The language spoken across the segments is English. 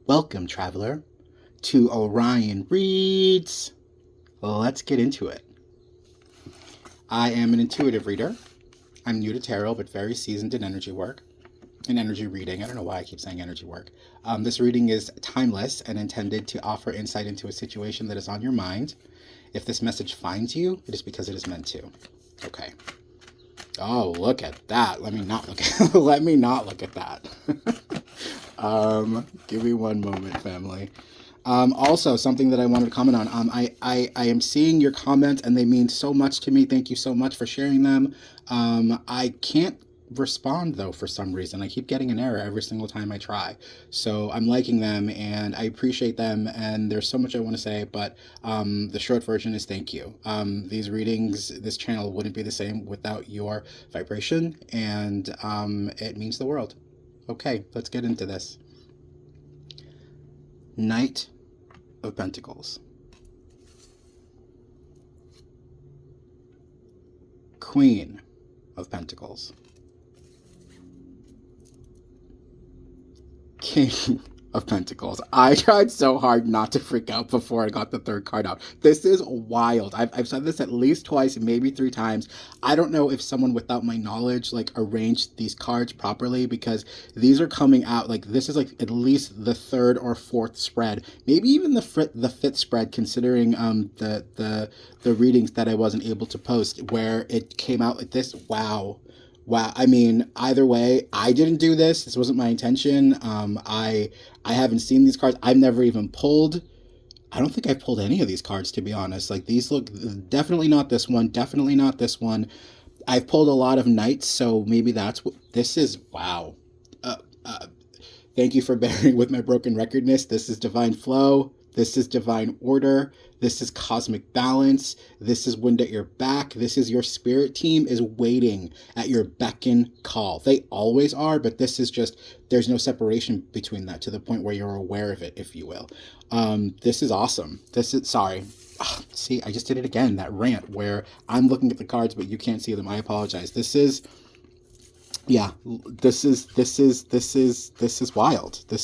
Welcome, traveler, to Orion Reads. Let's get into it. I am an intuitive reader. I'm new to tarot, but very seasoned in energy work and energy reading. I don't know why I keep saying energy work. This reading is timeless and intended to offer insight into a situation that is on your mind. If this message finds you, it is because it is meant to. Okay. Oh, look at that. Let me not look at that. Give me one moment, family. Also, something that I wanted to comment on. I am seeing your comments and they mean so much to me. Thank you so much for sharing them. I can't respond though for some reason. I keep getting an error every single time I try. So I'm liking them and I appreciate them, and there's so much I want to say, but the short version is thank you. These readings, this channel wouldn't be the same without your vibration, and it means the world. Okay, let's get into this. Knight of Pentacles. Queen of Pentacles. King of Pentacles. I tried so hard not to freak out before I got the third card out. This is wild. I've said this at least twice, maybe 3 times. I don't know if someone without my knowledge arranged these cards properly, because these are coming out this is at least the 3rd or 4th spread, maybe even the 5th spread, considering the readings that I wasn't able to post where it came out like this. Wow. I mean, either way, I didn't do this. This wasn't my intention. I haven't seen these cards. I've never even pulled. I don't think I've pulled any of these cards, to be honest. These look definitely not this one. Definitely not this one. I've pulled a lot of knights, so maybe that's what this is. Wow. Thank you for bearing with my broken recordness. This is divine flow. This is divine order. This is cosmic balance. This is wind at your back. This is your spirit team is waiting at your beck and call. They always are, but this is just, there's no separation between that, to the point where you're aware of it, if you will. This is awesome. Sorry. See, I just did it again, that rant where I'm looking at the cards, but you can't see them. I apologize. This is wild. This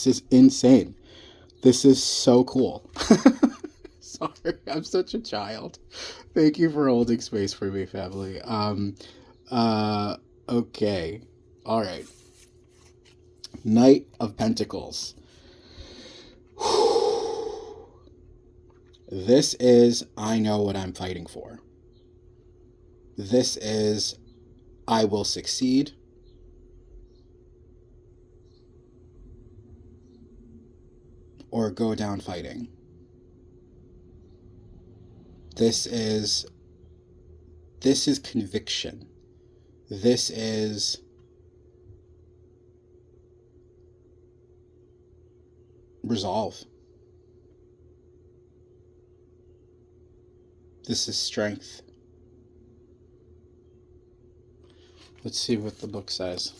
is insane. This is so cool. Sorry, I'm such a child. Thank you for holding space for me, family. Okay. All right. Knight of Pentacles. This is, I know what I'm fighting for. This is, I will succeed. Or go down fighting. This is conviction. This is resolve. This is strength. Let's see what the book says.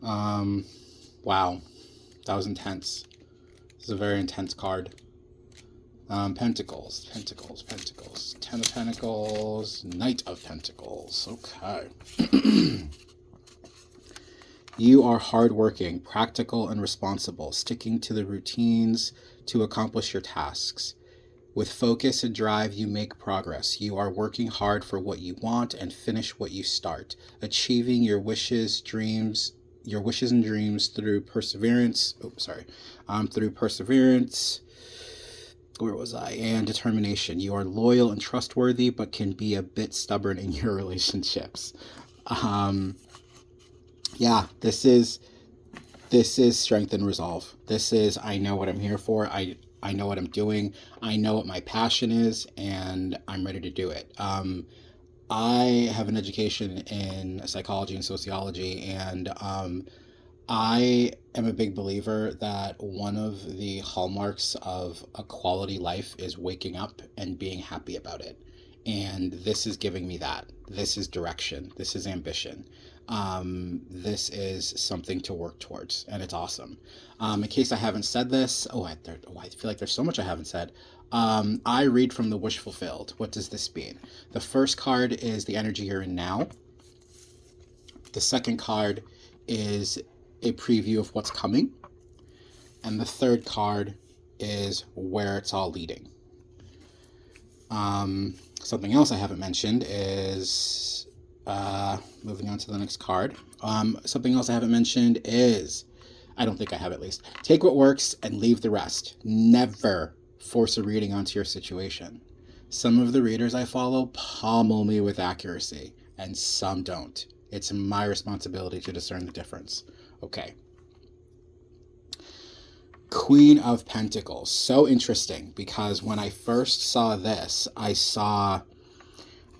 Wow. That was intense. This is a very intense card. Pentacles. 10 of Pentacles. Knight of Pentacles. Okay. You are hardworking, practical, and responsible, sticking to the routines to accomplish your tasks. With focus and drive, you make progress. You are working hard for what you want and finish what you start, achieving your wishes and dreams through perseverance. Through perseverance. Where was I? And determination. You are loyal and trustworthy, but can be a bit stubborn in your relationships. This is strength and resolve. This is, I know what I'm here for. I know what I'm doing. I know what my passion is, and I'm ready to do it. I have an education in psychology and sociology, and I am a big believer that one of the hallmarks of a quality life is waking up and being happy about it. And this is giving me that. This is direction. This is ambition. This is something to work towards, and it's awesome. In case I haven't said this, I feel like there's so much I haven't said. I read from the wish fulfilled. What does this mean? The first card is the energy you're in now. The second card is a preview of what's coming. And the third card is where it's all leading. Something else I haven't mentioned is, moving on to the next card. Something else I haven't mentioned is, I don't think I have at least, take what works and leave the rest. Never force a reading onto your situation. Some of the readers I follow pommel me with accuracy, and some don't. It's my responsibility to discern the difference. Okay. Queen of Pentacles. So interesting, because when I first saw this, I saw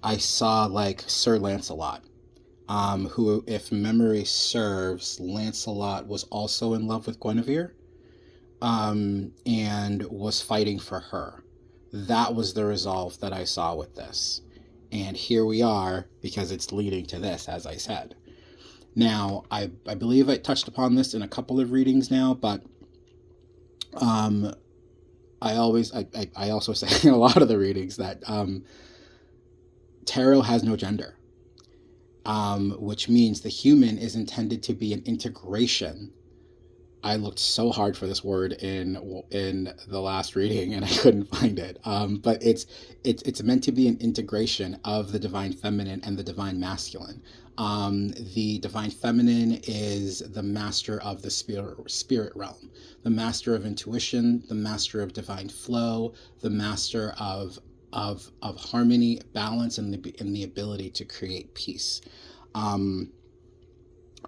like Sir Lancelot, who, if memory serves, Lancelot was also in love with Guinevere, and was fighting for her. That was the resolve that I saw with this. And here we are, because it's leading to this, as I said. Now, I believe I touched upon this in a couple of readings now, but I also say in a lot of the readings that tarot has no gender, which means the human is intended to be an integration. I looked so hard for this word in the last reading and I couldn't find it. But it's meant to be an integration of the divine feminine and the divine masculine. The divine feminine is the master of the spirit realm, the master of intuition, the master of divine flow, the master of harmony, balance, and the ability to create peace.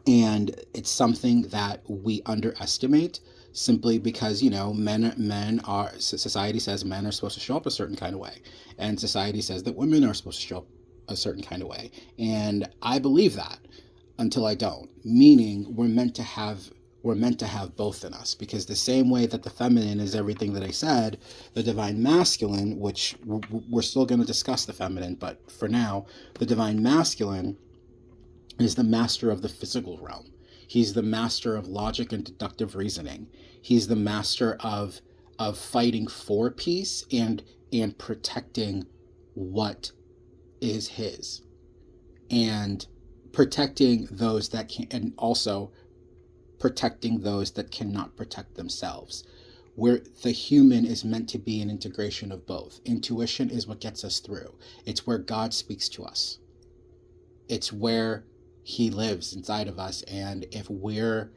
And it's something that we underestimate simply because, men are, society says men are supposed to show up a certain kind of way. And society says that women are supposed to show up a certain kind of way. And I believe that until I don't, meaning we're meant to have both in us, because the same way that the feminine is everything that I said, the divine masculine, which we're still going to discuss the feminine, but for now, the divine masculine is the master of the physical realm. He's the master of logic and deductive reasoning. He's the master of fighting for peace and protecting what is his, and protecting those that can, and also protecting those that cannot protect themselves. Where the human is meant to be an integration of both. Intuition is what gets us through. It's where God speaks to us. It's where he lives inside of us. And if we're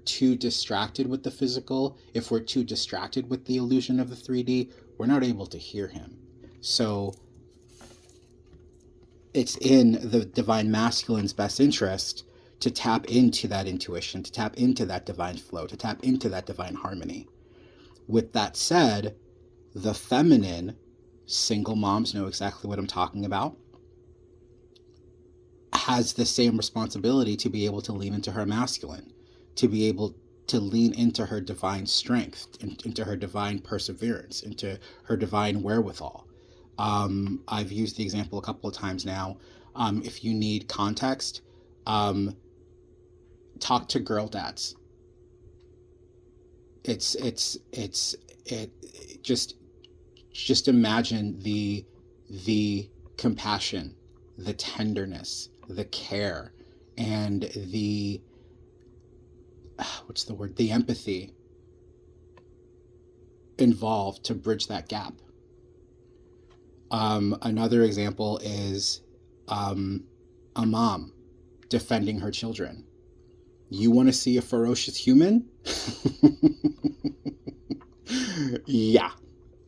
too distracted with the physical, if we're too distracted with the illusion of the 3D, we're not able to hear him. So it's in the divine masculine's best interest to tap into that intuition, to tap into that divine flow, to tap into that divine harmony. With that said, the feminine, single moms know exactly what I'm talking about, has the same responsibility to be able to lean into her masculine, to be able to lean into her divine strength, into her divine perseverance, into her divine wherewithal. I've used the example a couple of times now. If you need context, talk to girl dads. Just imagine the compassion, the tenderness, the care, and the empathy involved to bridge that gap. Another example is a mom defending her children. You want to see a ferocious human? Yeah.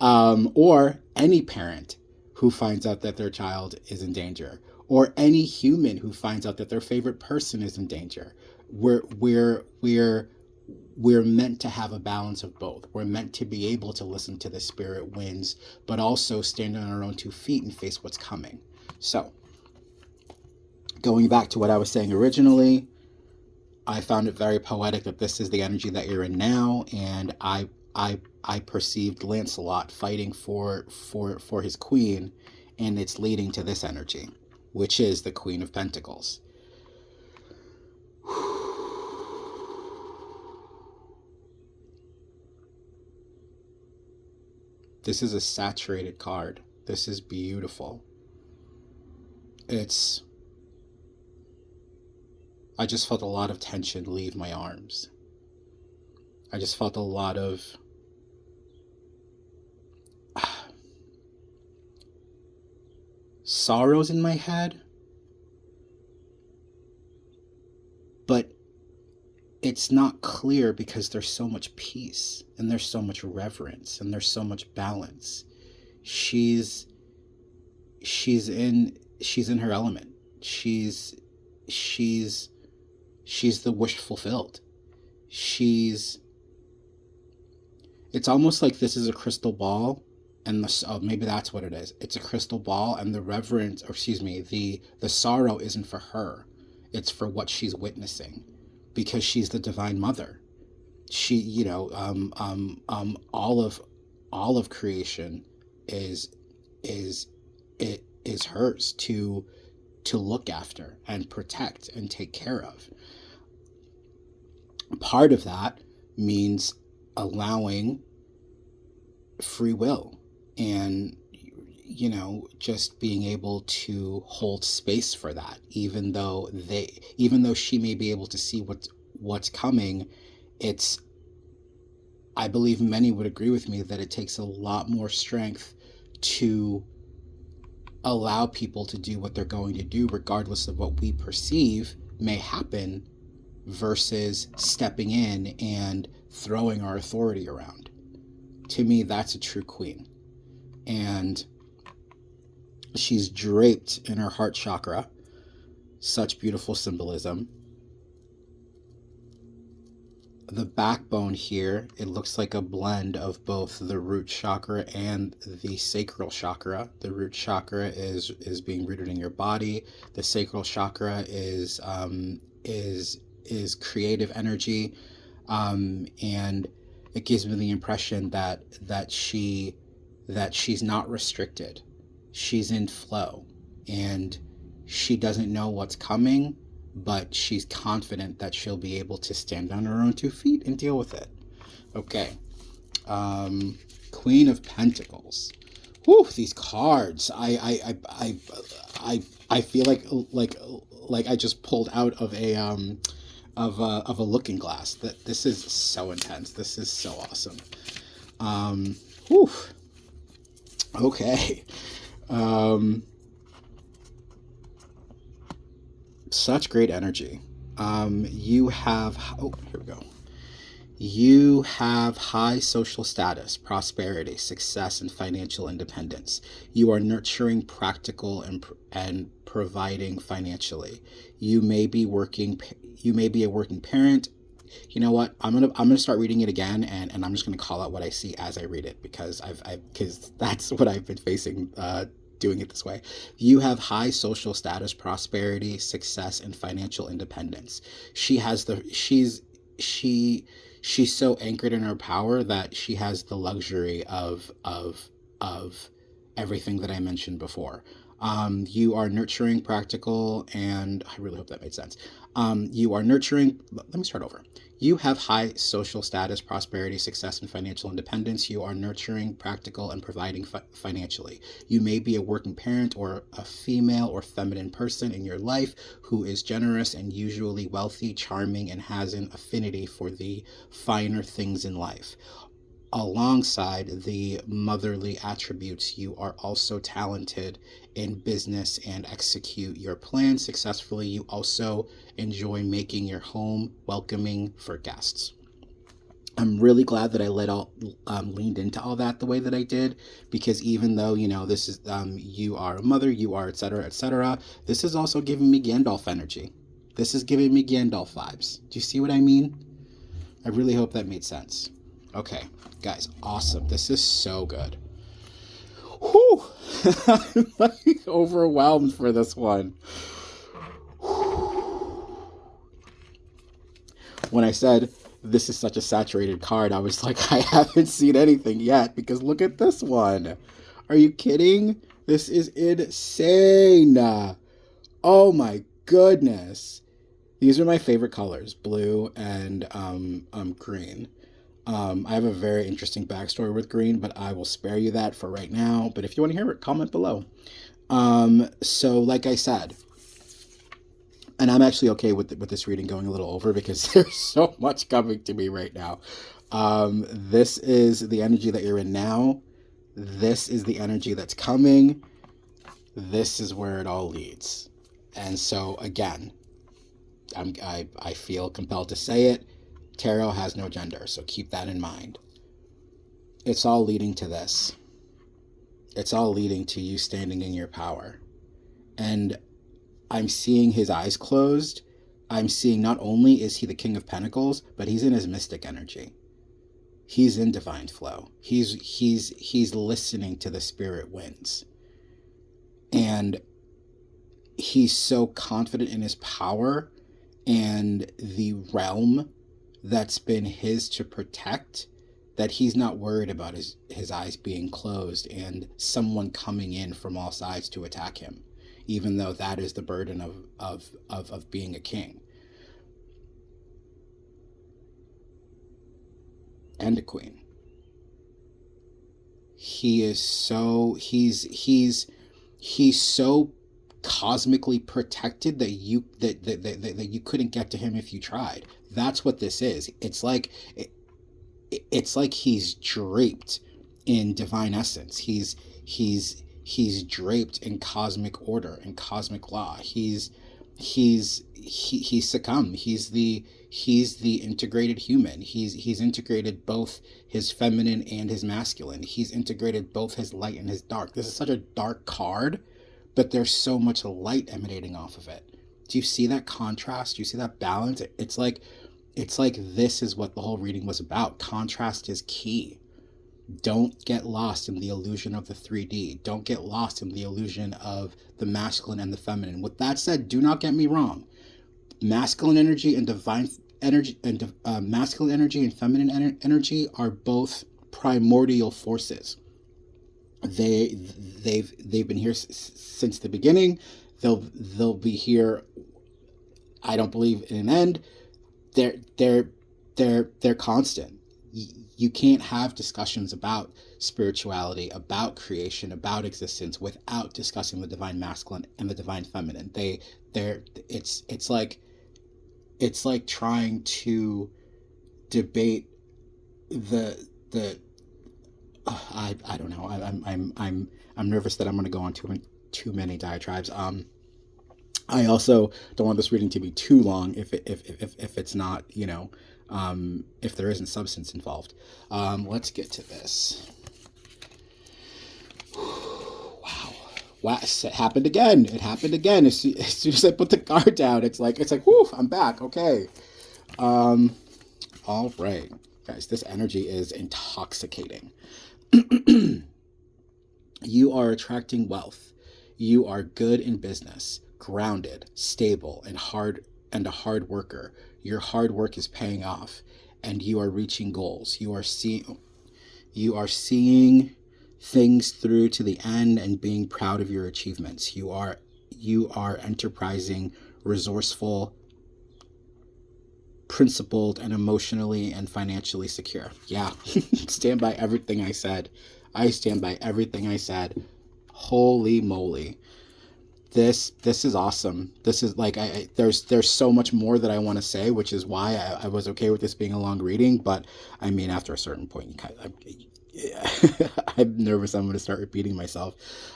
Or any parent who finds out that their child is in danger, or any human who finds out that their favorite person is in danger. We're meant to have a balance of both. We're meant to be able to listen to the spirit winds, but also stand on our own 2 feet and face what's coming. So, going back to what I was saying originally, I found it very poetic that this is the energy that you're in now, and I perceived Lancelot fighting for his queen, and it's leading to this energy, which is the Queen of Pentacles. This is a saturated card. This is beautiful. I just felt a lot of tension leave my arms. I just felt a lot of sorrows in my head, but it's not clear because there's so much peace and there's so much reverence and there's so much balance. She's she's in her element. She's she's the wish fulfilled. She's It's almost like this is a crystal ball, and maybe that's what it is. It's a crystal ball, and the reverence, or excuse me, the sorrow isn't for her. It's for what she's witnessing, because she's the divine mother. She, all of creation is it is hers to look after and protect and take care of. Part of that means allowing free will and just being able to hold space for that, even though she may be able to see what's coming. I believe many would agree with me that it takes a lot more strength to allow people to do what they're going to do regardless of what we perceive may happen, versus stepping in and throwing our authority around. To me, that's a true queen. And she's draped in her heart chakra. Such beautiful symbolism. The backbone here, it looks like a blend of both the root chakra and the sacral chakra. The root chakra is being rooted in your body. The sacral chakra is creative energy, and it gives me the impression that she's not restricted. She's in flow, and she doesn't know what's coming, but she's confident that she'll be able to stand on her own 2 feet and deal with it. Okay. Queen of Pentacles. Whew, these cards. I feel like I just pulled out of a looking glass. That this is so intense. This is so awesome. Whew. Okay. Such great energy. You have, here we go. You have high social status, prosperity, success, and financial independence. You are nurturing, practical, and providing financially. You may be a working parent. You know what? I'm gonna start reading it again, and I'm just gonna call out what I see as I read it, because because that's what I've been facing doing it this way. You have high social status, prosperity, success, and financial independence. She's so anchored in her power that she has the luxury of everything that I mentioned before. You are nurturing, practical, and I really hope that made sense. You are nurturing, let me start over. You have high social status, prosperity, success, and financial independence. You are nurturing, practical, and providing financially. You may be a working parent or a female or feminine person in your life who is generous and usually wealthy, charming, and has an affinity for the finer things in life. Alongside the motherly attributes, you are also talented in business and execute your plans successfully. You also enjoy making your home welcoming for guests. I'm really glad that I leaned into all that the way that I did, because even though, this is, you are a mother, you are, etc., this is also giving me Gandalf energy. This is giving me Gandalf vibes. Do you see what I mean? I really hope that made sense. Okay, guys, awesome. This is so good. Whew! I'm like overwhelmed for this one. When I said this is such a saturated card, I was like, I haven't seen anything yet, because look at this one. Are you kidding? This is insane. Oh my goodness. These are my favorite colors, blue and green. I have a very interesting backstory with green, but I will spare you that for right now. But if you want to hear it, comment below. So like I said, and I'm actually okay with this reading going a little over, because there's so much coming to me right now. This is the energy that you're in now. This is the energy that's coming. This is where it all leads. And so again, I feel compelled to say it. Tarot has no gender, so keep that in mind. It's all leading to this. It's all leading to you standing in your power. And I'm seeing his eyes closed. I'm seeing not only is he the King of Pentacles, but he's in his mystic energy. He's in divine flow. He's listening to the spirit winds. And he's so confident in his power and the realm that's been his to protect that he's not worried about his eyes being closed and someone coming in from all sides to attack him, even though that is the burden of being a king and a queen. He's so cosmically protected that you couldn't get to him if you tried. That's what this is. It's like he's draped in divine essence. He's draped in cosmic order and cosmic law. He's succumbed. He's the integrated human. He's integrated both his feminine and his masculine. He's integrated both his light and his dark. This is such a dark card, but there's so much light emanating off of it. Do you see that contrast? Do you see that balance? It's like this is what the whole reading was about. Contrast is key. Don't get lost in the illusion of the 3D. Don't get lost in the illusion of the masculine and the feminine. With that said, do not get me wrong. Masculine energy and divine energy and masculine energy and feminine energy are both primordial forces. They've been here since the beginning. They'll be here. I don't believe in an end. They're constant. You can't have discussions about spirituality, about creation, about existence without discussing the divine masculine and the divine feminine. It's like trying to debate I don't know. I'm nervous that I'm going to go on too many diatribes. I also don't want this reading to be too long if it's not, if there isn't substance involved. Let's get to this. Wow, it happened again. As soon as I put the card down, it's like, whew, I'm back. Okay. All right, guys, this energy is intoxicating. You are attracting wealth. You are good in business, grounded, stable, and a hard worker. Your hard work is paying off, and you are reaching goals. You are seeing things through to the end and being proud of your achievements. You are enterprising, resourceful, principled, and emotionally and financially secure. Yeah, stand by everything I said. I stand by everything I said. Holy moly. This is awesome. This is like, there's so much more that I want to say, which is why I was okay with this being a long reading. But I mean, after a certain point, I'm nervous I'm going to start repeating myself.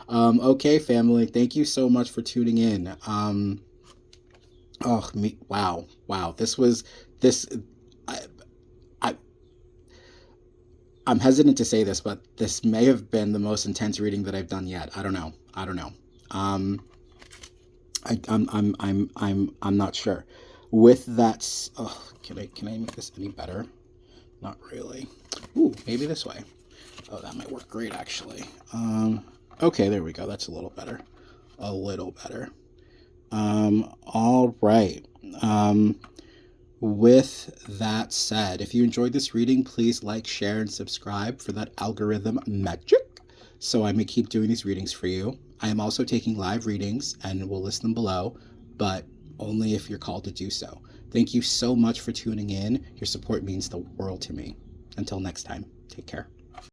Okay, family, thank you so much for tuning in. Wow. I'm hesitant to say this, but this may have been the most intense reading that I've done yet. I don't know. I'm not sure. With that, can I make this any better? Not really. Ooh, maybe this way. Oh, that might work great, actually. Okay, there we go. That's a little better. All right. With that said, if you enjoyed this reading, please like, share, and subscribe for that algorithm magic, so I may keep doing these readings for you. I am also taking live readings, and we'll list them below, but only if you're called to do so. Thank you so much for tuning in. Your support means the world to me. Until next time, take care.